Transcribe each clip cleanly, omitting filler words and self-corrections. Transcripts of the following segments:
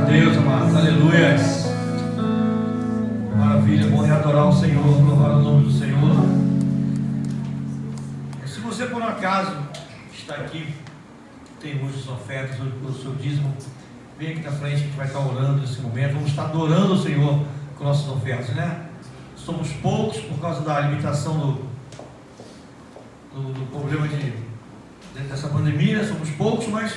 Deus, amados, aleluias. Maravilha, bom adorar o Senhor, louvar o nome do Senhor. Se você por um acaso está aqui, tem hoje as ofertas, o seu dízimo, vem aqui na frente, a gente vai estar orando nesse momento, vamos estar adorando o Senhor com nossas ofertas, né? Somos poucos por causa da limitação do problema dessa pandemia, somos poucos, mas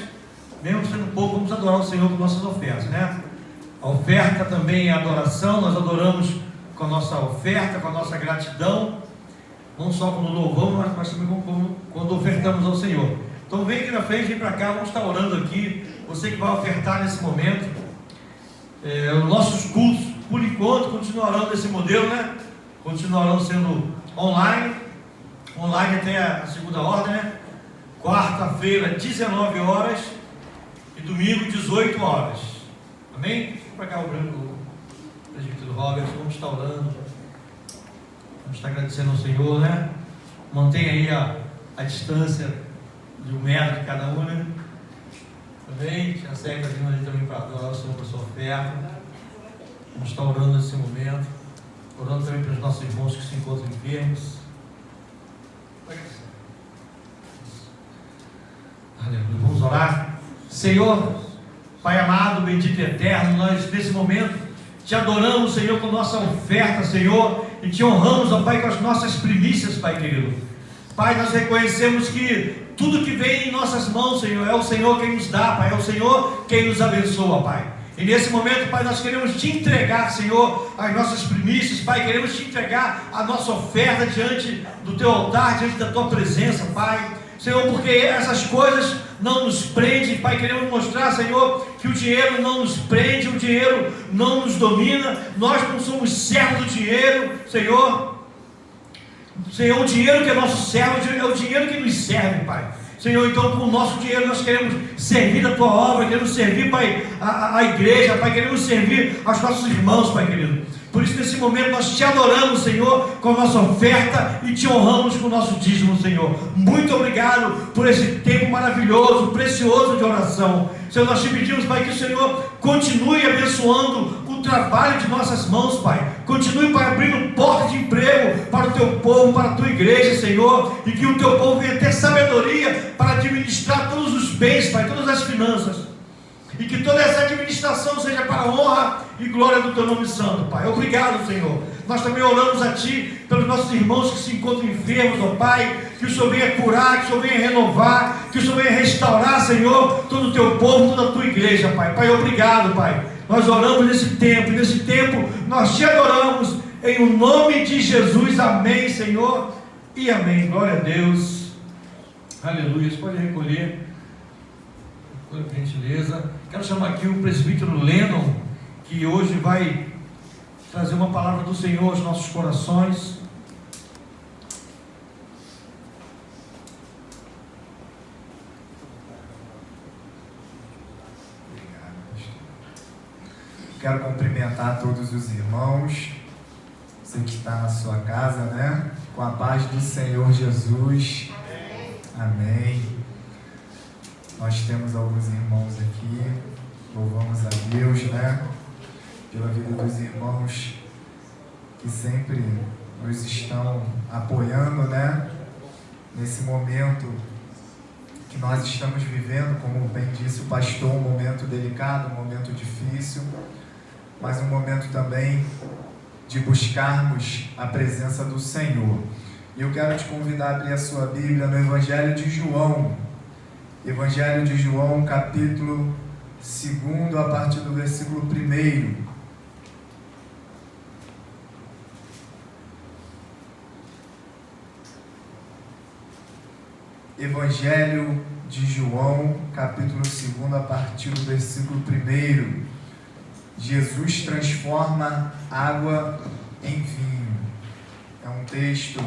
mesmo sendo pouco, vamos adorar o Senhor com nossas ofertas, né? A oferta também é adoração, nós adoramos com a nossa oferta, com a nossa gratidão, não só quando louvamos, mas também quando ofertamos ao Senhor. Então vem aqui na frente, vem para cá, vamos estar orando aqui, você que vai ofertar nesse momento. Os nossos cultos, por enquanto, continuarão desse modelo, né? Continuarão sendo online até a segunda ordem, né? Quarta-feira, 19 horas e domingo, 18 horas. Amém? Vem para cá o presbítero Robert, vamos estar orando, vamos estar agradecendo ao Senhor, né? Mantenha aí a distância de 1 metro de cada um, né? Também, tia Sérgio está vindo ali também para adorar o Senhor com a sua oferta. Vamos estar orando nesse momento, orando também para os nossos irmãos que se encontram enfermos. Aleluia. Vamos orar. Senhor, Pai amado, bendito e eterno, nós nesse momento te adoramos, Senhor, com nossa oferta, Senhor, e te honramos, ó Pai, com as nossas primícias, Pai querido. Pai, nós reconhecemos que tudo que vem em nossas mãos, Senhor, é o Senhor quem nos dá, Pai, é o Senhor quem nos abençoa, Pai. E nesse momento, Pai, nós queremos te entregar, Senhor, as nossas primícias, Pai, queremos te entregar a nossa oferta diante do teu altar, diante da tua presença, Pai. Senhor, porque essas coisas não nos prendem, Pai, queremos mostrar, Senhor, que o dinheiro não nos prende, o dinheiro não nos domina, nós não somos servos do dinheiro, Senhor. Senhor, o dinheiro que é nosso servo é o dinheiro que nos serve, Pai. Senhor, então com o nosso dinheiro nós queremos servir a tua obra, queremos servir, Pai, a igreja, Pai, queremos servir aos nossos irmãos, Pai querido. Por isso nesse momento nós te adoramos, Senhor, com a nossa oferta e te honramos com o nosso dízimo, Senhor. Muito obrigado por esse tempo maravilhoso, precioso de oração. Senhor, nós te pedimos, Pai, que o Senhor continue abençoando o trabalho de nossas mãos, Pai. Continue, Pai, abrindo portas de emprego para o teu povo, para a tua igreja, Senhor, e que o teu povo venha ter sabedoria para administrar todos os bens, Pai, todas as finanças. E que toda essa administração seja para a honra e glória do teu nome santo, Pai. Obrigado, Senhor. Nós também oramos a Ti pelos nossos irmãos que se encontram enfermos, ó Pai. Que o Senhor venha curar, que o Senhor venha renovar, que o Senhor venha restaurar, Senhor, todo o teu povo, toda a tua igreja, Pai. Pai, obrigado, Pai. Nós oramos nesse tempo, e nesse tempo nós te adoramos em o nome de Jesus. Amém, Senhor, e amém. Glória a Deus. Aleluia. Você pode recolher, por gentileza. Quero chamar aqui o presbítero Lennon, que hoje vai trazer uma palavra do Senhor aos nossos corações. Quero cumprimentar todos os irmãos, você que está na sua casa, né? Com a paz do Senhor Jesus. Amém. Nós temos alguns irmãos aqui, louvamos a Deus, né? Pela vida dos irmãos que sempre nos estão apoiando, né? Nesse momento que nós estamos vivendo, como bem disse o pastor, um momento delicado, um momento difícil, mas um momento também de buscarmos a presença do Senhor. E eu quero te convidar a abrir a sua Bíblia no Evangelho de João. Evangelho de João, capítulo 2, a partir do versículo 1. Evangelho de João, capítulo 2, a partir do versículo 1. Jesus transforma água em vinho. É um texto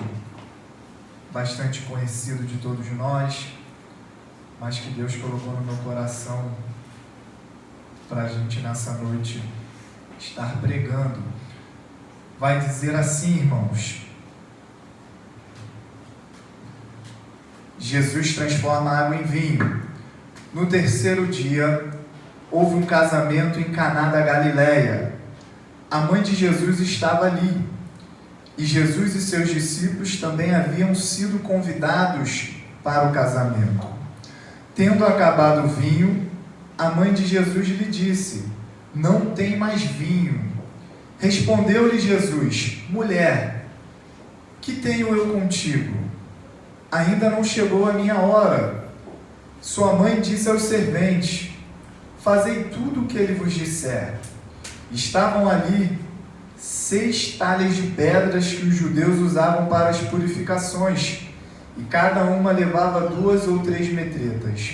bastante conhecido de todos nós, mas que Deus colocou no meu coração para a gente nessa noite estar pregando. Vai dizer assim, irmãos: Jesus transforma a água em vinho. No terceiro dia, houve um casamento em Caná da Galileia. A mãe de Jesus estava ali, e Jesus e seus discípulos também haviam sido convidados para o casamento. Tendo acabado o vinho, a mãe de Jesus lhe disse: não tem mais vinho. Respondeu-lhe Jesus: mulher, que tenho eu contigo? Ainda não chegou a minha hora. Sua mãe disse aos serventes: fazei tudo o que ele vos disser. Estavam ali 6 talhas de pedras que os judeus usavam para as purificações, e cada uma levava 2 ou 3 metretas.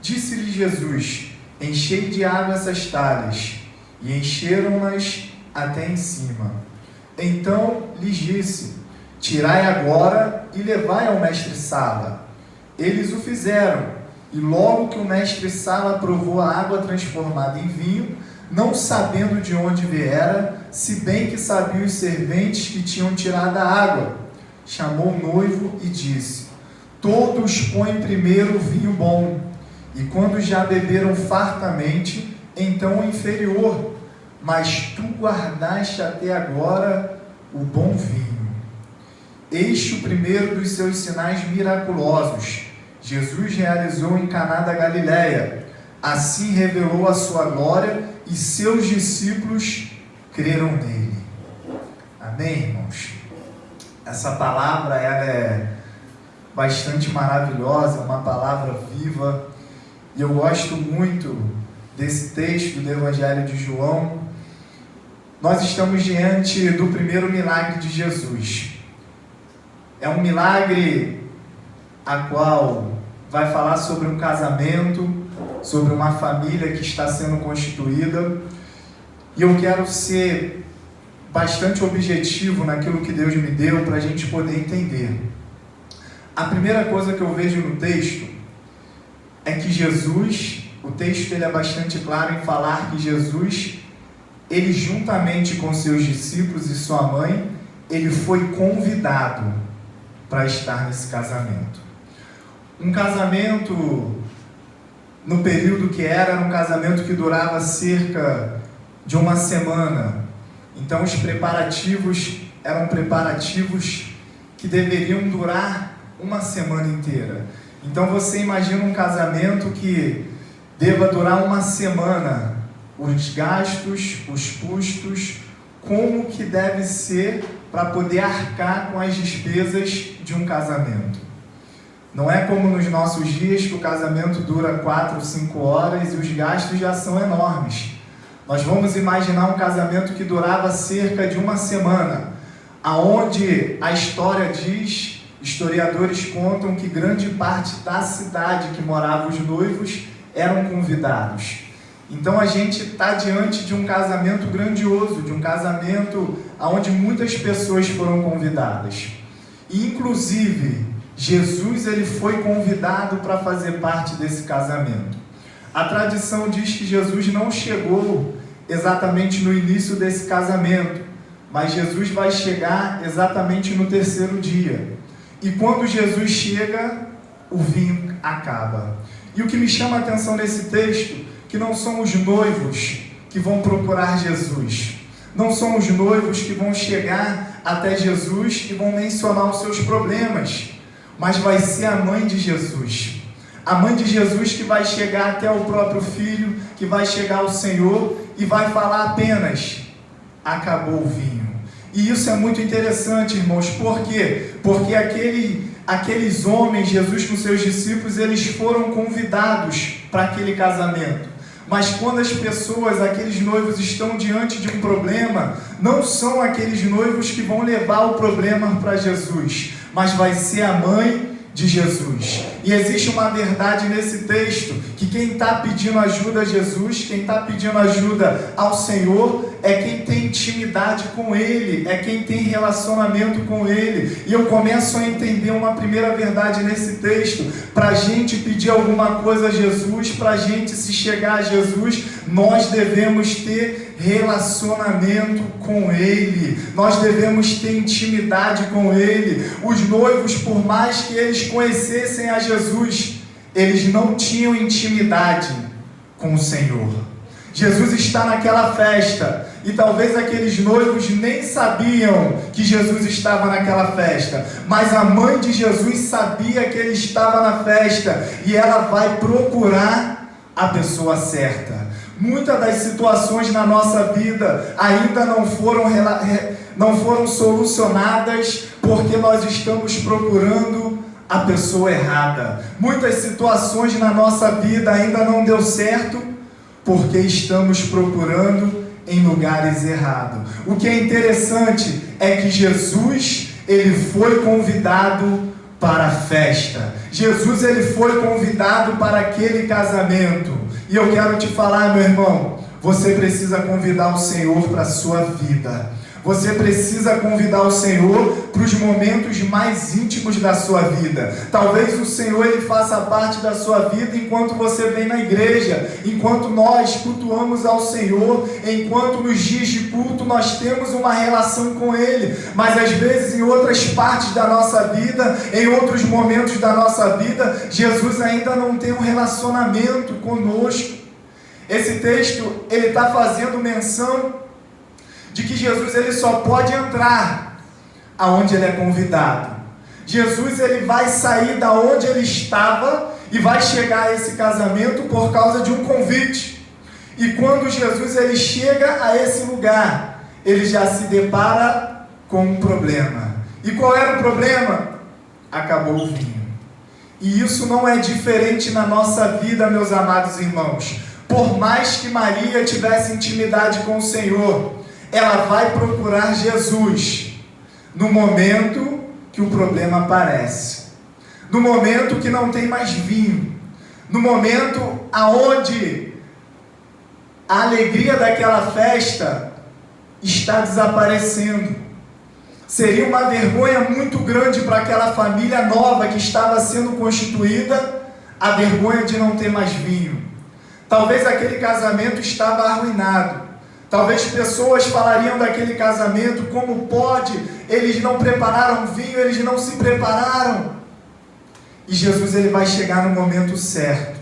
Disse-lhe Jesus: enchei de água essas talhas. E encheram-nas até em cima. Então lhes disse: tirai agora e levai ao mestre-sala. Eles o fizeram, e logo que o mestre-sala provou a água transformada em vinho, não sabendo de onde viera, se bem que sabiam os serventes que tinham tirado a água, chamou o noivo e disse: todos põem primeiro o vinho bom, e quando já beberam fartamente, então o inferior, mas tu guardaste até agora o bom vinho. Este o primeiro dos seus sinais miraculosos Jesus realizou em Caná da Galileia. Assim revelou a sua glória, e seus discípulos creram nele. Amém, irmãos? Essa palavra ela é bastante maravilhosa, uma palavra viva, e eu gosto muito desse texto do Evangelho de João. Nós estamos diante do primeiro milagre de Jesus. É um milagre a qual vai falar sobre um casamento, sobre uma família que está sendo constituída, e eu quero ser bastante objetivo naquilo que Deus me deu para a gente poder entender. A primeira coisa que eu vejo no texto é que Jesus, o texto ele é bastante claro em falar que Jesus, ele juntamente com seus discípulos e sua mãe, ele foi convidado para estar nesse casamento. Um casamento, no período que era um casamento que durava cerca de uma semana. Então os preparativos eram preparativos que deveriam durar uma semana inteira. Então você imagina um casamento que deva durar uma semana, os gastos, os custos, como que deve ser para poder arcar com as despesas de um casamento. Não é como nos nossos dias que o casamento dura 4 ou 5 horas e os gastos já são enormes. Nós vamos imaginar um casamento que durava cerca de uma semana, aonde a história diz, historiadores contam que grande parte da cidade que moravam os noivos eram convidados. Então a gente está diante de um casamento grandioso, de um casamento onde muitas pessoas foram convidadas. E, inclusive, Jesus ele foi convidado para fazer parte desse casamento. A tradição diz que Jesus não chegou exatamente no início desse casamento, mas Jesus vai chegar exatamente no 3º dia. E quando Jesus chega, o vinho acaba. E o que me chama a atenção nesse texto, que não são os noivos que vão procurar Jesus, não são os noivos que vão chegar até Jesus e vão mencionar os seus problemas, mas vai ser a mãe de Jesus. A mãe de Jesus que vai chegar até o próprio filho, que vai chegar ao Senhor e vai falar apenas: acabou o vinho. E isso é muito interessante, irmãos. Por quê? Porque aqueles homens, Jesus com seus discípulos, eles foram convidados para aquele casamento. Mas quando as pessoas, aqueles noivos estão diante de um problema, não são aqueles noivos que vão levar o problema para Jesus, mas vai ser a mãe de Jesus. E existe uma verdade nesse texto, que quem está pedindo ajuda a Jesus, quem está pedindo ajuda ao Senhor, é quem tem intimidade com Ele, é quem tem relacionamento com Ele. E eu começo a entender uma primeira verdade nesse texto: para a gente pedir alguma coisa a Jesus, para a gente se chegar a Jesus, nós devemos ter relacionamento com Ele, nós devemos ter intimidade com Ele. Os noivos, por mais que eles conhecessem a Jesus, eles não tinham intimidade com o Senhor. Jesus está naquela festa e talvez aqueles noivos nem sabiam que Jesus estava naquela festa, mas a mãe de Jesus sabia que ele estava na festa e ela vai procurar a pessoa certa. Muitas das situações na nossa vida ainda não foram solucionadas porque nós estamos procurando a pessoa errada. Muitas situações na nossa vida ainda não deu certo porque estamos procurando em lugares errados. O que é interessante é que Jesus, ele foi convidado para a festa. Jesus, ele foi convidado para aquele casamento. E eu quero te falar, meu irmão, você precisa convidar o Senhor para a sua vida. Você precisa convidar o Senhor para os momentos mais íntimos da sua vida. Talvez o Senhor ele faça parte da sua vida enquanto você vem na igreja, enquanto nós cultuamos ao Senhor, enquanto nos dias de culto nós temos uma relação com Ele. Mas às vezes em outras partes da nossa vida, em outros momentos da nossa vida, Jesus ainda não tem um relacionamento conosco. Esse texto ele está fazendo menção de que Jesus ele só pode entrar aonde ele é convidado. Jesus ele vai sair da onde ele estava e vai chegar a esse casamento por causa de um convite. E quando Jesus ele chega a esse lugar, ele já se depara com um problema. E qual era o problema? Acabou o vinho. E isso não é diferente na nossa vida, meus amados irmãos. Por mais que Maria tivesse intimidade com o Senhor, ela vai procurar Jesus no momento que o problema aparece, no momento que não tem mais vinho, no momento aonde a alegria daquela festa está desaparecendo. Seria uma vergonha muito grande para aquela família nova que estava sendo constituída, a vergonha de não ter mais vinho. Talvez aquele casamento estava arruinado. Talvez pessoas falariam daquele casamento, como pode? Eles não prepararam vinho, eles não se prepararam. E Jesus ele vai chegar no momento certo.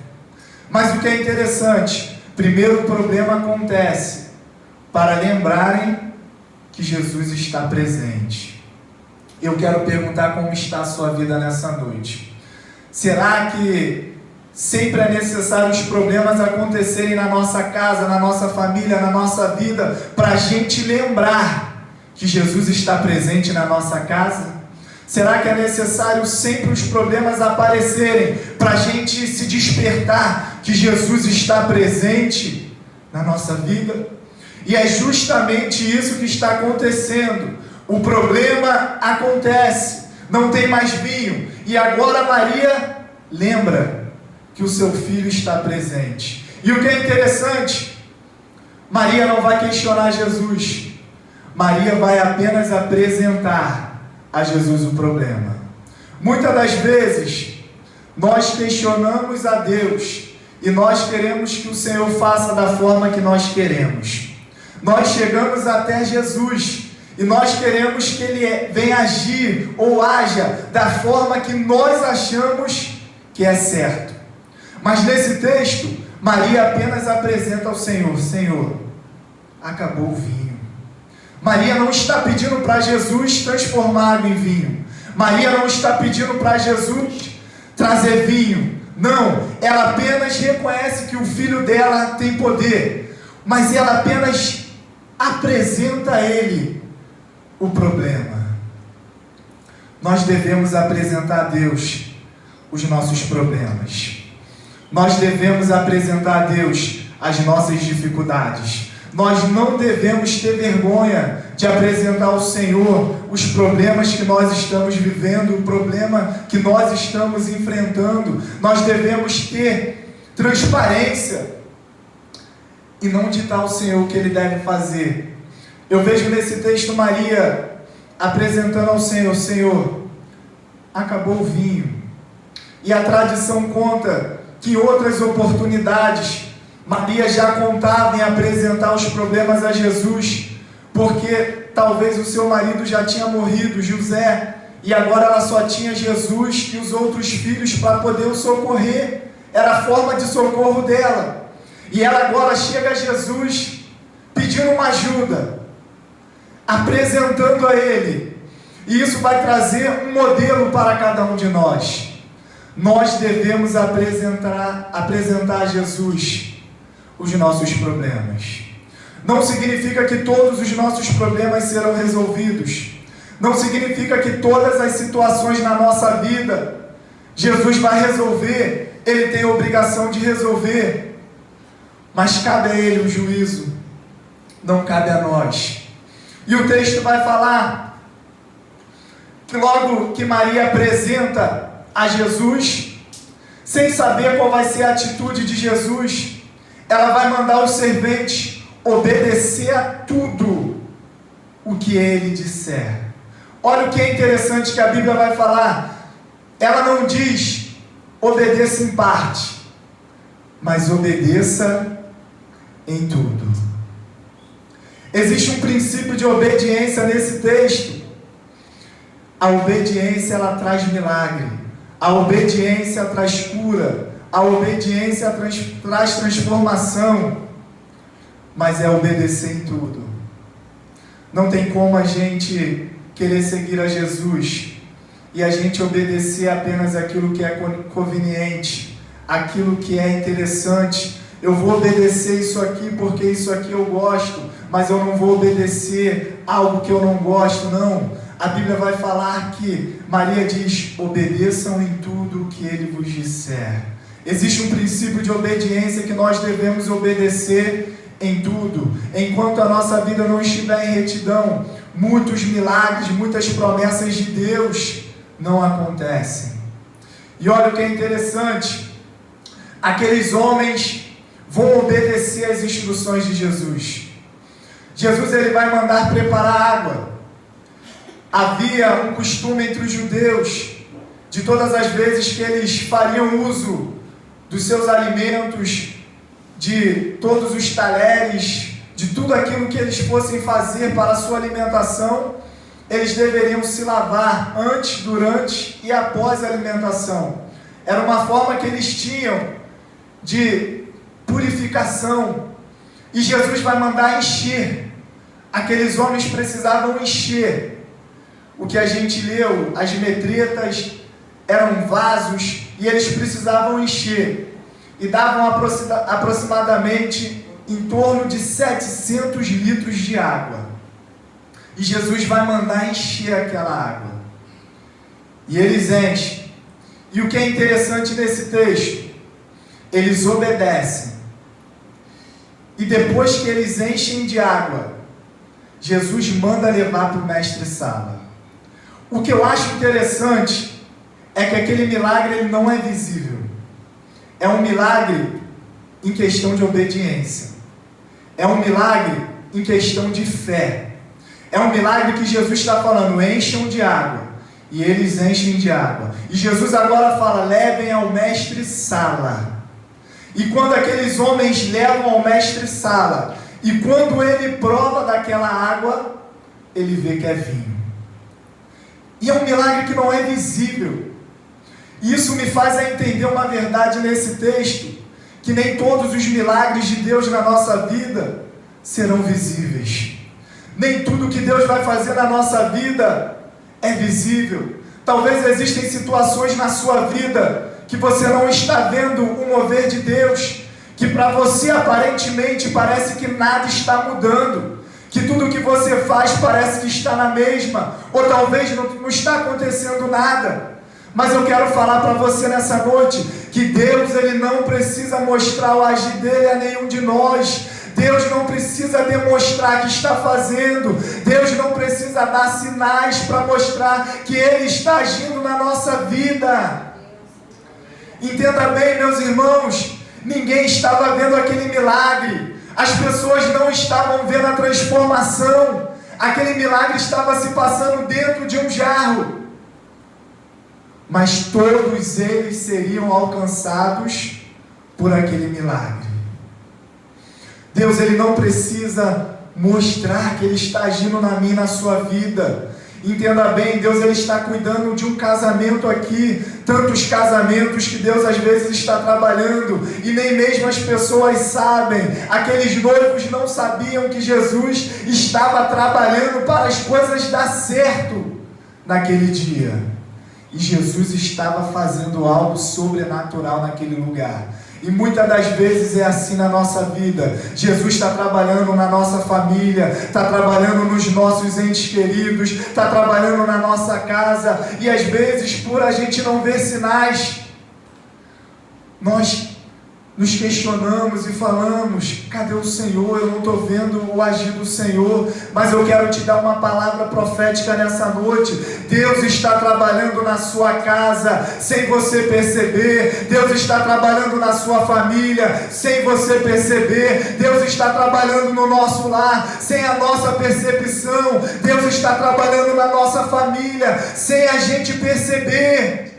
Mas o que é interessante, primeiro o problema acontece para lembrarem que Jesus está presente. Eu quero perguntar como está a sua vida nessa noite. Será que sempre é necessário os problemas acontecerem na nossa casa, na nossa família, na nossa vida, para a gente lembrar que Jesus está presente na nossa casa? Será que é necessário sempre os problemas aparecerem para a gente se despertar que Jesus está presente na nossa vida? E é justamente isso que está acontecendo. O problema acontece, não tem mais vinho, e agora Maria lembra que o seu filho está presente. E o que é interessante, Maria não vai questionar Jesus, Maria vai apenas apresentar a Jesus o problema. Muitas das vezes nós questionamos a Deus e nós queremos que o Senhor faça da forma que nós queremos. Nós chegamos até Jesus e nós queremos que Ele venha agir ou haja da forma que nós achamos que é certo. Mas nesse texto, Maria apenas apresenta ao Senhor: Senhor, acabou o vinho. Maria não está pedindo para Jesus transformar água em vinho. Maria não está pedindo para Jesus trazer vinho. Não, ela apenas reconhece que o filho dela tem poder, mas ela apenas apresenta a Ele o problema. Nós devemos apresentar a Deus os nossos problemas. Nós devemos apresentar a Deus as nossas dificuldades. Nós não devemos ter vergonha de apresentar ao Senhor os problemas que nós estamos vivendo, o problema que nós estamos enfrentando. Nós devemos ter transparência e não ditar ao Senhor o que Ele deve fazer. Eu vejo nesse texto Maria apresentando ao Senhor: Senhor, acabou o vinho. E a tradição conta que em outras oportunidades Maria já contava em apresentar os problemas a Jesus, porque talvez o seu marido já tinha morrido, José, e agora ela só tinha Jesus e os outros filhos para poder o socorrer. Era a forma de socorro dela. E ela agora chega a Jesus pedindo uma ajuda, apresentando a Ele. E isso vai trazer um modelo para cada um de nós. Nós devemos apresentar a Jesus os nossos problemas. Não significa que todos os nossos problemas serão resolvidos. Não significa que todas as situações na nossa vida Jesus vai resolver. Ele tem a obrigação de resolver. Mas cabe a Ele o juízo. Não cabe a nós. E o texto vai falar que logo que Maria apresenta a Jesus, sem saber qual vai ser a atitude de Jesus, ela vai mandar os serventes obedecer a tudo o que Ele disser. Olha o que é interessante que a Bíblia vai falar. Ela não diz obedeça em parte, mas obedeça em tudo. Existe um princípio de obediência nesse texto. A obediência, ela traz milagre. A obediência traz cura. A obediência traz transformação. Mas é obedecer em tudo. Não tem como a gente querer seguir a Jesus e a gente obedecer apenas aquilo que é conveniente, aquilo que é interessante. Eu vou obedecer isso aqui porque isso aqui eu gosto, mas eu não vou obedecer algo que eu não gosto, não. A Bíblia vai falar que Maria diz, obedeçam em tudo o que Ele vos disser. Existe um princípio de obediência que nós devemos obedecer em tudo. Enquanto a nossa vida não estiver em retidão, muitos milagres, muitas promessas de Deus não acontecem. E olha o que é interessante, aqueles homens vão obedecer às instruções de Jesus. Jesus, ele vai mandar preparar água. Havia um costume entre os judeus, de todas as vezes que eles fariam uso dos seus alimentos, de todos os talheres, de tudo aquilo que eles fossem fazer para a sua alimentação, eles deveriam se lavar antes, durante e após a alimentação. Era uma forma que eles tinham de purificação. E Jesus vai mandar encher. Aqueles homens precisavam encher. O que a gente leu, as metretas eram vasos e eles precisavam encher. E davam aproximadamente em torno de 700 litros de água. E Jesus vai mandar encher aquela água. E eles enchem. E o que é interessante nesse texto, eles obedecem. E depois que eles enchem de água, Jesus manda levar para o mestre-sala. O que eu acho interessante é que aquele milagre ele não é visível. É um milagre em questão de obediência. É um milagre em questão de fé. É um milagre que Jesus está falando, encham de água. E eles enchem de água. E Jesus agora fala, levem ao mestre-sala. E quando aqueles homens levam ao mestre-sala, e quando ele prova daquela água, ele vê que é vinho. E é um milagre que não é visível. E isso me faz entender uma verdade nesse texto, que nem todos os milagres de Deus na nossa vida serão visíveis. Nem tudo que Deus vai fazer na nossa vida é visível. Talvez existem situações na sua vida que você não está vendo o mover de Deus, que para você aparentemente parece que nada está mudando, que tudo que você faz parece que está na mesma, ou talvez não está acontecendo nada. Mas eu quero falar para você nessa noite, que Deus ele não precisa mostrar o agir dele a nenhum de nós. Deus não precisa demonstrar que está fazendo. Deus não precisa dar sinais para mostrar que Ele está agindo na nossa vida. Entenda bem, meus irmãos, ninguém estava vendo aquele milagre. As pessoas não estavam vendo a transformação. Aquele milagre estava se passando dentro de um jarro. Mas todos eles seriam alcançados por aquele milagre. Deus ele não precisa mostrar que Ele está agindo na minha e na sua vida. Entenda bem, Deus ele está cuidando de um casamento aqui. tantos casamentos que Deus às vezes está trabalhando e nem mesmo as pessoas sabem. Aqueles noivos não sabiam que Jesus estava trabalhando para as coisas dar certo naquele dia. E Jesus estava fazendo algo sobrenatural naquele lugar. E muitas das vezes é assim na nossa vida. Jesus está trabalhando na nossa família, está trabalhando nos nossos entes queridos, está trabalhando na nossa casa. E às vezes, por a gente não ver sinais, nós nos questionamos e falamos: cadê o Senhor? Eu não estou vendo o agir do Senhor. Mas eu quero te dar uma palavra profética nessa noite. Deus está trabalhando na sua casa sem você perceber. Deus está trabalhando na sua família sem você perceber. Deus está trabalhando no nosso lar sem a nossa percepção. Deus está trabalhando na nossa família sem a gente perceber.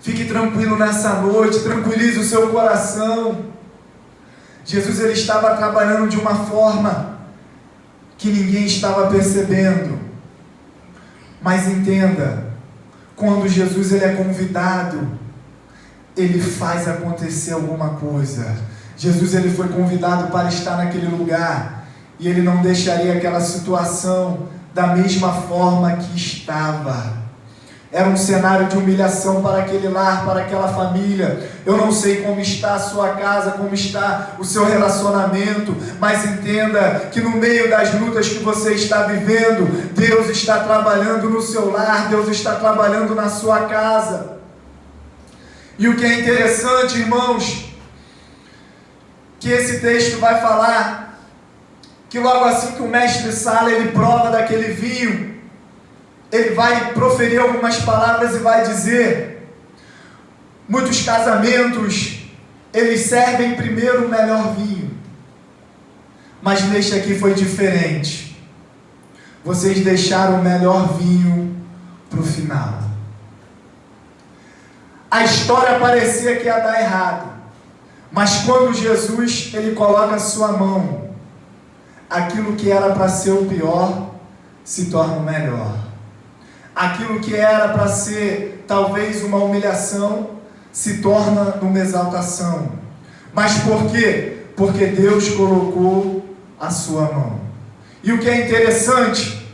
Fique tranquilo nessa noite, tranquilize o seu coração. Jesus, ele estava trabalhando de uma forma que ninguém estava percebendo. Mas entenda, quando Jesus ele é convidado, ele faz acontecer alguma coisa. Jesus ele foi convidado para estar naquele lugar e ele não deixaria aquela situação da mesma forma que estava. Era um cenário de humilhação para aquele lar, para aquela família. Eu não sei como está a sua casa, como está o seu relacionamento, mas entenda que no meio das lutas que você está vivendo, Deus está trabalhando no seu lar, Deus está trabalhando na sua casa. E o que é interessante, irmãos, que esse texto vai falar que logo assim que o mestre Sala ele prova daquele vinho, ele vai proferir algumas palavras e vai dizer: muitos casamentos, eles servem primeiro o melhor vinho, mas neste aqui foi diferente. Vocês deixaram o melhor vinho para o final. A história parecia que ia dar errado, mas quando Jesus ele coloca a sua mão, aquilo que era para ser o pior se torna o melhor. Aquilo que era para ser talvez uma humilhação se torna uma exaltação. Mas por quê? Porque Deus colocou a sua mão. E o que é interessante,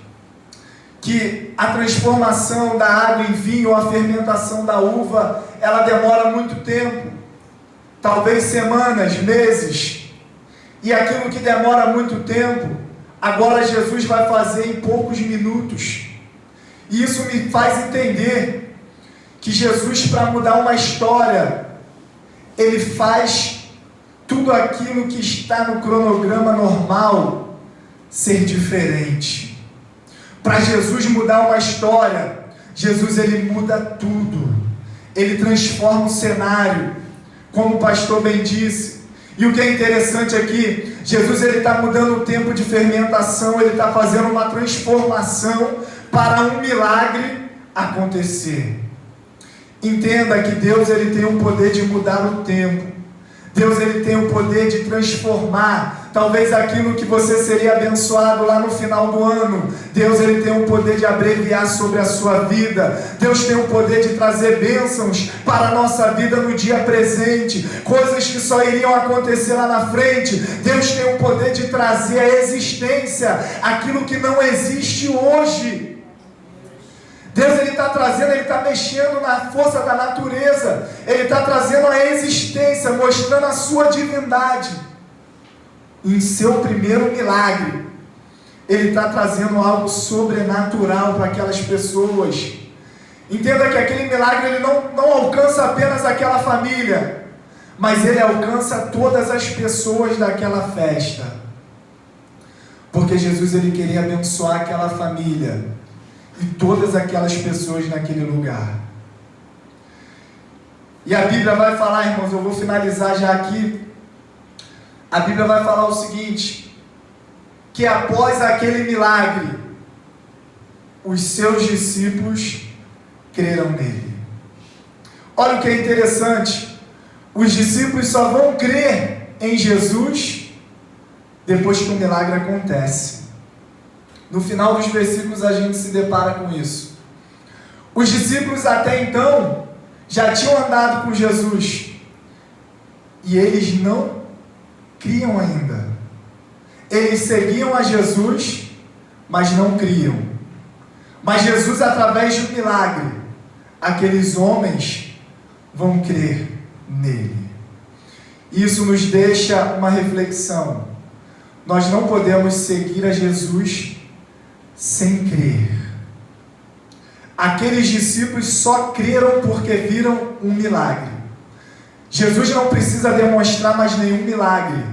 que a transformação da água em vinho, a fermentação da uva, ela demora muito tempo, talvez semanas, meses. E aquilo que demora muito tempo, agora Jesus vai fazer em poucos minutos. E isso me faz entender que Jesus, para mudar uma história, ele faz tudo aquilo que está no cronograma normal ser diferente. Para Jesus mudar uma história, Jesus ele muda tudo. Ele transforma o cenário, como o pastor bem disse. E o que é interessante aqui, Jesus ele está mudando o tempo de fermentação, ele está fazendo uma transformação para um milagre acontecer. Entenda que Deus ele tem o poder de mudar o tempo. Deus ele tem o poder de transformar talvez aquilo que você seria abençoado lá no final do ano. Deus ele tem o poder de abreviar sobre a sua vida. Deus tem o poder de trazer bênçãos para a nossa vida no dia presente, coisas que só iriam acontecer lá na frente. Deus tem o poder de trazer à existência aquilo que não existe hoje. Deus ele está trazendo, ele está mexendo na força da natureza, ele está trazendo a existência, mostrando a sua divindade. Em seu primeiro milagre, ele está trazendo algo sobrenatural para aquelas pessoas. Entenda que aquele milagre ele não alcança apenas aquela família, mas ele alcança todas as pessoas daquela festa, porque Jesus ele queria abençoar aquela família e todas aquelas pessoas naquele lugar. E a Bíblia vai falar, irmãos, eu vou finalizar já aqui. A Bíblia vai falar o seguinte, que após aquele milagre, os seus discípulos creram nele. Olha o que é interessante, os discípulos só vão crer em Jesus depois que o milagre acontece. No final dos versículos a gente se depara com isso. Os discípulos até então já tinham andado com Jesus e eles não criam ainda. Eles seguiam a Jesus, mas não criam. Mas Jesus, através de um milagre, aqueles homens vão crer nele. Isso nos deixa uma reflexão. Nós não podemos seguir a Jesus sem crer. Aqueles discípulos só creram porque viram um milagre. Jesus não precisa demonstrar mais nenhum milagre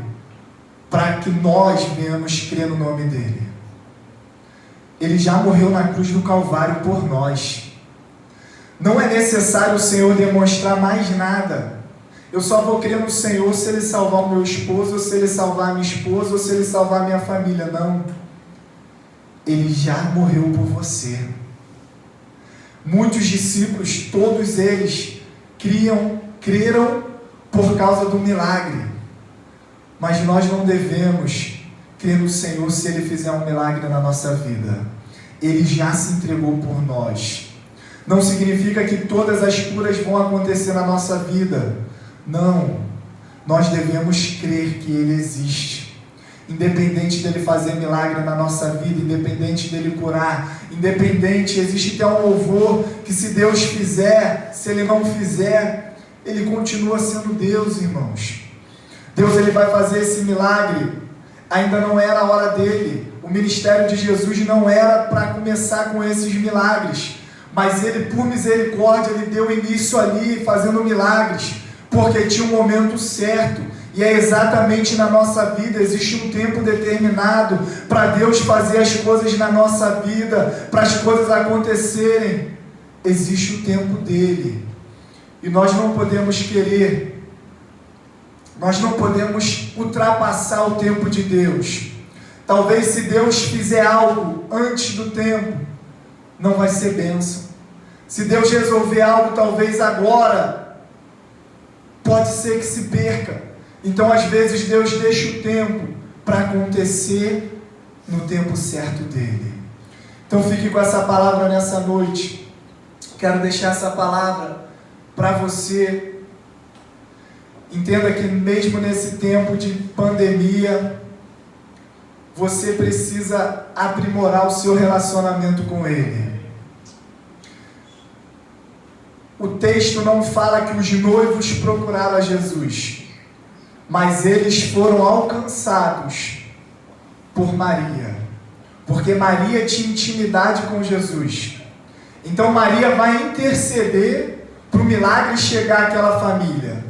para que nós venhamos crer no nome dele. Ele já morreu na cruz do Calvário por nós. Não é necessário o Senhor demonstrar mais nada. Eu só vou crer no Senhor se Ele salvar o meu esposo, ou se Ele salvar a minha esposa, ou se Ele salvar a minha família. Não. Ele já morreu por você. Muitos discípulos, todos eles, creram por causa do milagre. Mas nós não devemos crer no Senhor se Ele fizer um milagre na nossa vida. Ele já se entregou por nós. Não significa que todas as curas vão acontecer na nossa vida. Não. Nós devemos crer que Ele existe. Independente dele fazer milagre na nossa vida, independente dele curar, independente, existe até um louvor que se Deus fizer, se Ele não fizer, Ele continua sendo Deus, irmãos. Deus, Ele vai fazer esse milagre. Ainda não era a hora dele. O ministério de Jesus não era para começar com esses milagres, mas Ele, por misericórdia, Ele deu início ali fazendo milagres, porque tinha um momento certo. E é exatamente na nossa vida, existe um tempo determinado para Deus fazer as coisas na nossa vida, para as coisas acontecerem. Existe o tempo dele. E nós não podemos ultrapassar o tempo de Deus. Talvez se Deus fizer algo antes do tempo, não vai ser bênção. Se Deus resolver algo, talvez agora, pode ser que se perca. Então, às vezes, Deus deixa o tempo para acontecer no tempo certo dele. Então, fique com essa palavra nessa noite. Quero deixar essa palavra para você. Entenda que mesmo nesse tempo de pandemia, você precisa aprimorar o seu relacionamento com Ele. O texto não fala que os noivos procuraram a Jesus, mas eles foram alcançados por Maria, porque Maria tinha intimidade com Jesus. Então Maria vai interceder para o milagre chegar àquela família.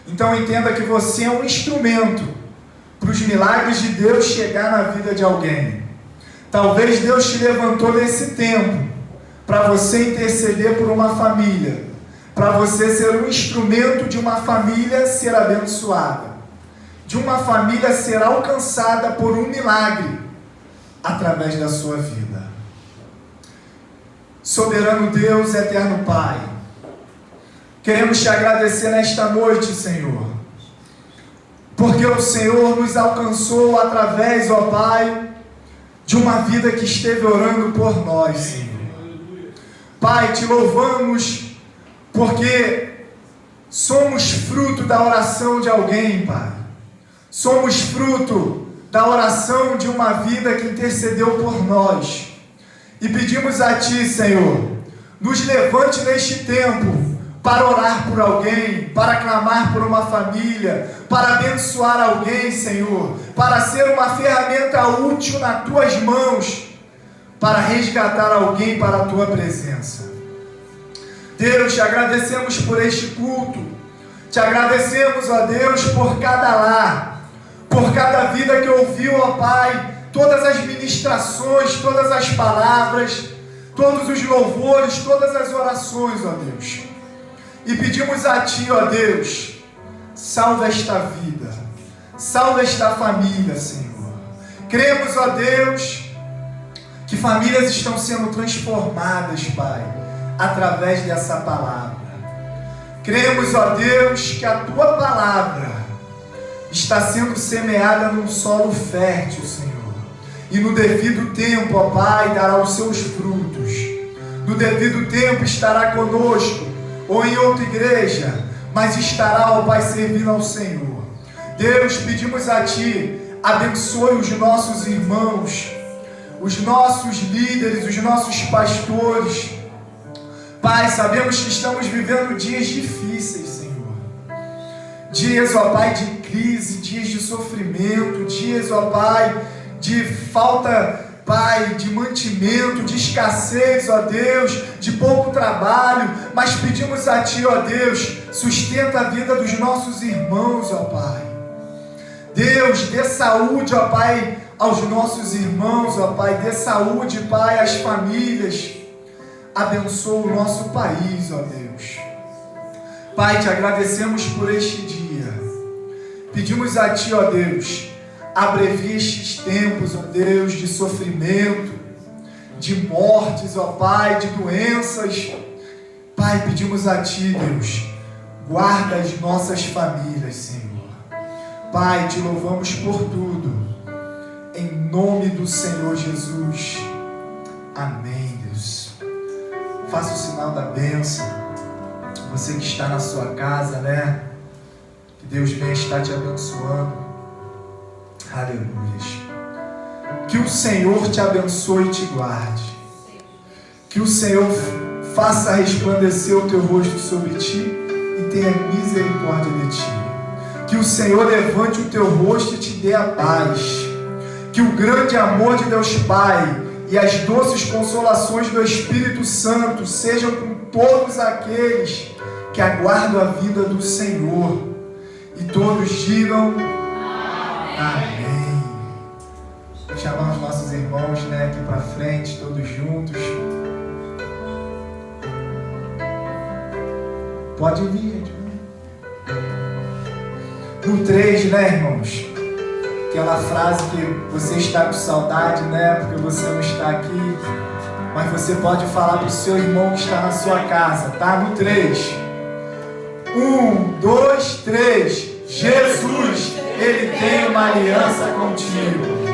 Então entenda que você é um instrumento para os milagres de Deus chegar na vida de alguém. Talvez Deus te levantou nesse tempo para você interceder por uma família, para você ser um instrumento de uma família ser abençoada, de uma família ser alcançada por um milagre através da sua vida. Soberano Deus, eterno Pai, queremos te agradecer nesta noite, Senhor, porque o Senhor nos alcançou através, ó Pai, de uma vida que esteve orando por nós, Senhor. Pai, te louvamos porque somos fruto da oração de alguém, Pai. Somos fruto da oração de uma vida que intercedeu por nós. E pedimos a Ti, Senhor, nos levante neste tempo para orar por alguém, para clamar por uma família, para abençoar alguém, Senhor, para ser uma ferramenta útil nas Tuas mãos, para resgatar alguém para a Tua presença. Deus, te agradecemos por este culto, te agradecemos, ó Deus, por cada lar, por cada vida que ouviu, ó Pai, todas as ministrações, todas as palavras, todos os louvores, todas as orações, ó Deus. E pedimos a Ti, ó Deus, salva esta vida, salva esta família, Senhor. Cremos, ó Deus, que famílias estão sendo transformadas, Pai, através dessa palavra. Cremos, ó Deus, que a Tua palavra está sendo semeada num solo fértil, Senhor, e no devido tempo, ó Pai, dará os seus frutos. no devido tempo estará conosco, ou em outra igreja, mas estará, ó Pai, servindo ao Senhor. Deus, pedimos a Ti, abençoe os nossos irmãos, os nossos líderes, os nossos pastores. Pai, sabemos que estamos vivendo dias difíceis, Senhor. Dias, ó Pai, de crise, dias de sofrimento, dias, ó Pai, de falta, Pai, de mantimento, de escassez, ó Deus, de pouco trabalho, mas pedimos a Ti, ó Deus, sustenta a vida dos nossos irmãos, ó Pai. Deus, dê saúde, ó Pai, aos nossos irmãos, ó Pai, dê saúde, Pai, às famílias. Abençoa o nosso país, ó Deus. Pai, Te agradecemos por este dia. Pedimos a Ti, ó Deus, abrevia estes tempos, ó Deus, de sofrimento, de mortes, ó Pai, de doenças. Pai, pedimos a Ti, Deus, guarda as nossas famílias, Senhor. Pai, Te louvamos por tudo, em nome do Senhor Jesus. Amém, Deus. Faça o sinal da bênção. Você que está na sua casa, né? Que Deus venha estar te abençoando. Aleluia. Que o Senhor te abençoe e te guarde. Que o Senhor faça resplandecer o teu rosto sobre ti e tenha misericórdia de ti. Que o Senhor levante o teu rosto e te dê a paz. Que o grande amor de Deus Pai e as doces consolações do Espírito Santo sejam com todos aqueles que aguardam a vinda do Senhor. E todos digam amém. Vou chamar os nossos irmãos, né, aqui para frente, todos juntos. Pode vir, gente. No 3, né, irmãos? Aquela frase que você está com saudade, né? Porque você não está aqui. Mas você pode falar para o seu irmão que está na sua casa, tá? No 3. 1, 2, 3. Jesus, Ele tem uma aliança contigo.